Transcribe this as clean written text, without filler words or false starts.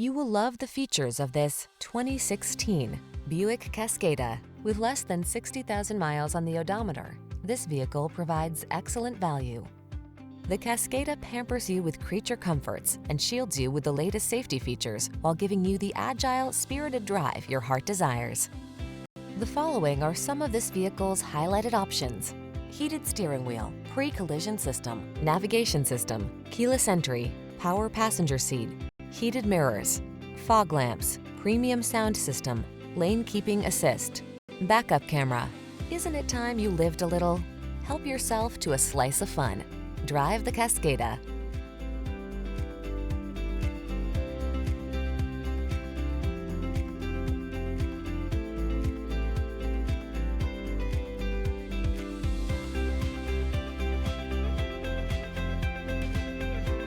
You will love the features of this 2016 Buick Cascada. With less than 60,000 miles on the odometer, this vehicle provides excellent value. The Cascada pampers you with creature comforts and shields you with the latest safety features while giving you the agile, spirited drive your heart desires. The following are some of this vehicle's highlighted options: heated steering wheel, pre-collision system, navigation system, keyless entry, power passenger seat, heated mirrors, fog lamps, premium sound system, lane keeping assist, backup camera. Isn't it time you lived a little? Help yourself to a slice of fun. Drive the Cascada.